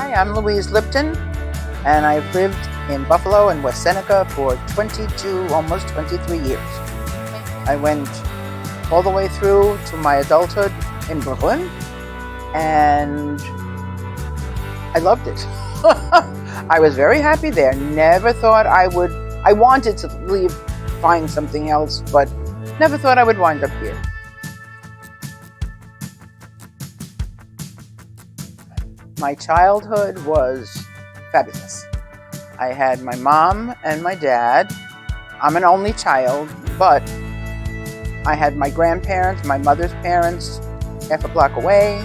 Hi, I'm Louise Lipton, and I've lived in Buffalo and West Seneca for 22, almost 23 years. I went all the way through to my adulthood in Brooklyn, and I loved it. I was very happy there. Never thought I wanted to leave, find something else, but never thought I would wind up here. My childhood was fabulous. I had my mom and my dad. I'm an only child, but I had my grandparents, my mother's parents, half a block away.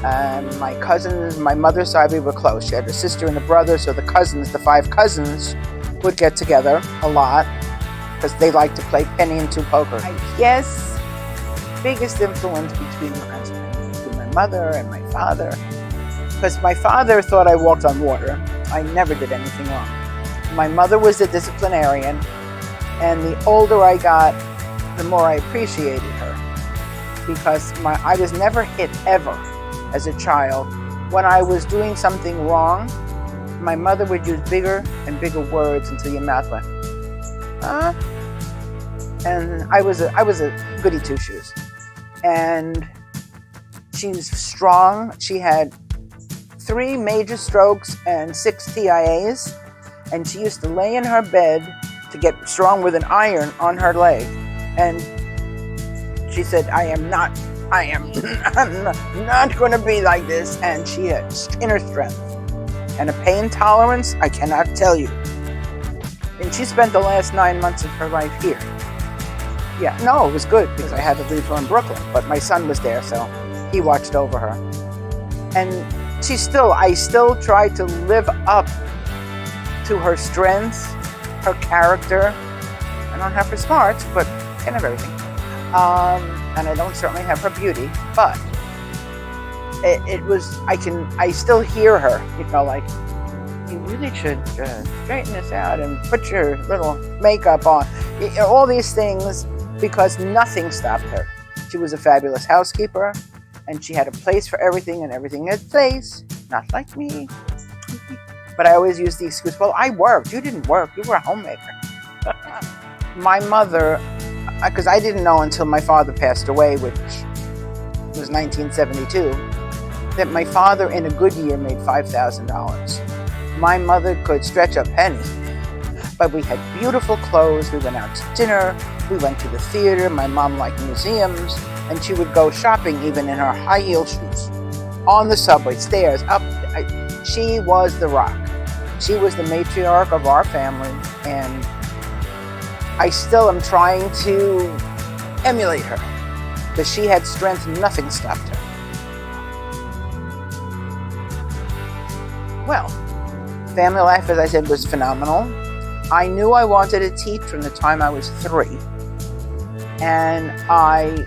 And my cousins, my mother's side, we were close. She had a sister and a brother, so the cousins, the 5 cousins, would get together a lot because they liked to play penny and two poker. I guess biggest influence between my mother and my father, because my father thought I walked on water. I never did anything wrong. My mother was a disciplinarian, and the older I got, the more I appreciated her, because I was never hit ever as a child. When I was doing something wrong, my mother would use bigger and bigger words until your mouth went, huh? And I was a goody two-shoes. And she's strong. She had 3 major strokes and 6 TIAs, and she used to lay in her bed to get strong with an iron on her leg. And she said, I'm not going to be like this. And she had inner strength and a pain tolerance I cannot tell you. And she spent the last 9 months of her life here. Yeah, no, it was good because I had to leave her in Brooklyn, but my son was there, so he watched over her. And I still try to live up to her strengths, her character. I don't have her smarts, but I can have everything. And I don't certainly have her beauty, but I still hear her, like, you really should straighten this out and put your little makeup on. All these things, because nothing stopped her. She was a fabulous housekeeper, and she had a place for everything, and everything had place. Not like me. But I always use the excuse, well, I worked. You didn't work. You were a homemaker. My mother, because I didn't know until my father passed away, which was 1972, that my father in a good year made $5,000. My mother could stretch a penny. But we had beautiful clothes. We went out to dinner. We went to the theater. My mom liked museums. And she would go shopping even in her high heel shoes. On the subway, stairs, up. She was the rock. She was the matriarch of our family. And I still am trying to emulate her. Because she had strength, nothing stopped her. Well, family life, as I said, was phenomenal. I knew I wanted to teach from the time I was 3. And I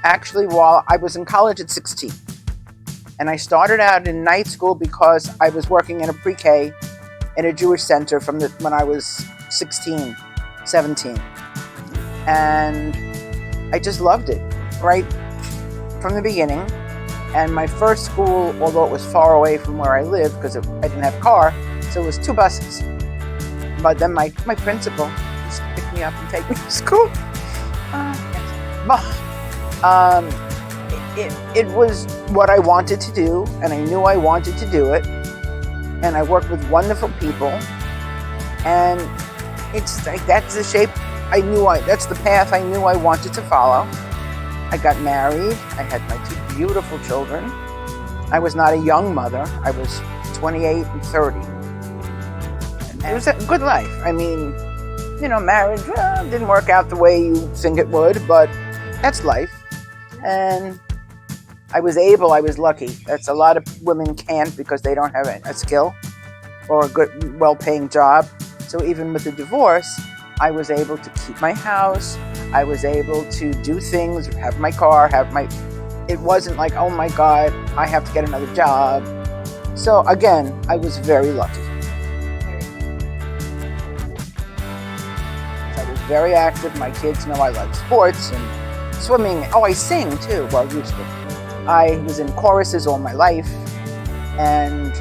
actually, while I was in college at 16, and I started out in night school because I was working in a pre-K in a Jewish center when I was 16, 17. And I just loved it right from the beginning. And my first school, although it was far away from where I lived because I didn't have a car, so it was 2 buses. But then my principal used to pick me up and take me to school. It was what I wanted to do, and I knew I wanted to do it. And I worked with wonderful people. And it's like, that's the shape that's the path I knew I wanted to follow. I got married. I had my 2 beautiful children. I was not a young mother. I was 28 and 30. And it was a good life. I mean, marriage didn't work out the way you think it would, but that's life. And I was lucky. That's a lot of women can't because they don't have a skill or a good, well-paying job. So even with the divorce, I was able to keep my house. I was able to do things, have my car, it wasn't like, oh my God, I have to get another job. So again, I was very lucky. I was very active. My kids know I like sports and swimming. Oh, I sing too. Well, used to. I was in choruses all my life, and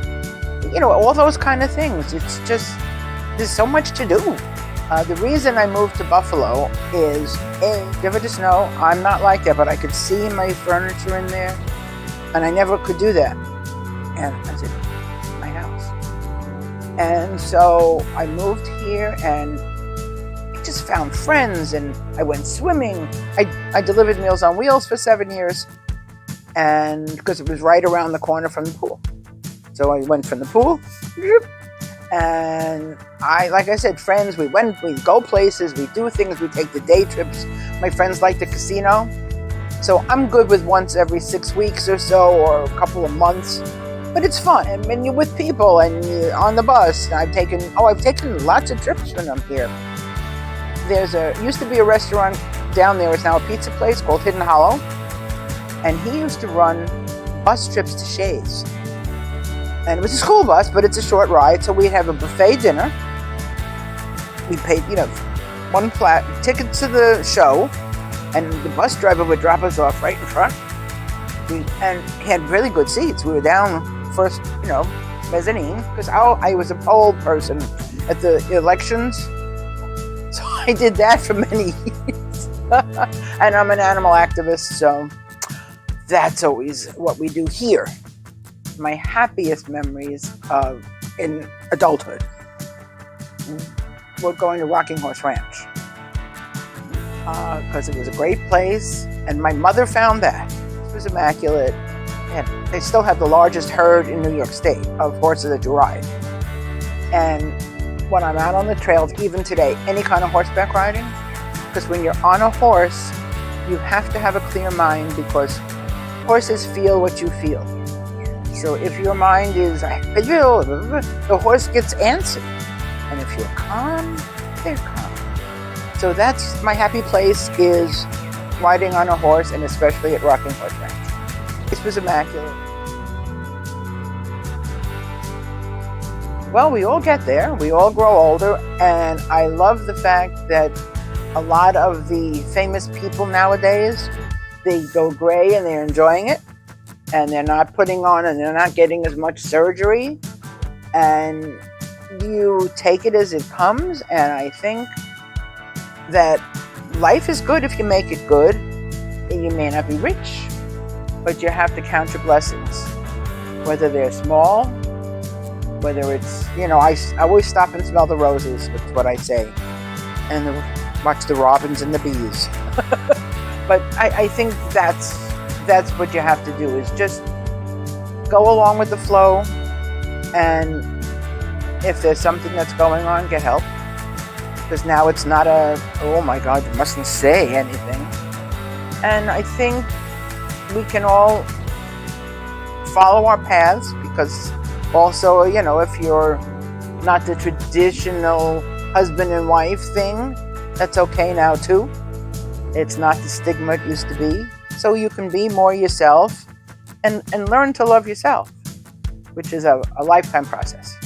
all those kind of things. It's just, there's so much to do. The reason I moved to Buffalo is, give it a snow. I'm not like that, but I could see my furniture in there, and I never could do that. And I said, my house. And so I moved here, and I just found friends, and I went swimming. I delivered Meals on Wheels for 7 years, and because it was right around the corner from the pool. So I went from the pool, and like I said, friends, we go places, we do things, we take the day trips. My friends like the casino. So I'm good with once every 6 weeks or so, or a couple of months. But it's fun, and when you're with people and you're on the bus. I've taken lots of trips when I'm here. Used to be a restaurant down there. It's now a pizza place called Hidden Hollow. And he used to run bus trips to Shays. And it was a school bus, but it's a short ride. So we'd have a buffet dinner. We paid, one flat ticket to the show. And the bus driver would drop us off right in front. And he had really good seats. We were down first, mezzanine. Because I was a poll person at the elections. So I did that for many years. And I'm an animal activist, so that's always what we do here. My happiest memories in adulthood were going to Rocking Horse Ranch. Because it was a great place, and my mother found that. It was immaculate. And they still have the largest herd in New York State of horses that you ride. And when I'm out on the trails, even today, any kind of horseback riding, because when you're on a horse, you have to have a clear mind, because horses feel what you feel. So if your mind is, the horse gets antsy. And if you're calm, they're calm. So that's my happy place, is riding on a horse, and especially at Rocking Horse Ranch. This was immaculate. Well, we all get there. We all grow older. And I love the fact that a lot of the famous people nowadays, they go gray and they're enjoying it. And they're not putting on, and they're not getting as much surgery. And you take it as it comes. And I think that life is good if you make it good. And you may not be rich, but you have to count your blessings, whether they're small, whether it's, I always stop and smell the roses. That's what I say. And watch the robins and the bees. But I think that's what you have to do, is just go along with the flow. And if there's something that's going on, get help. Because now it's not oh my God, you mustn't say anything. And I think we can all follow our paths, because also, if you're not the traditional husband and wife thing, that's okay now too. It's not the stigma it used to be. So you can be more yourself and learn to love yourself, which is a lifetime process.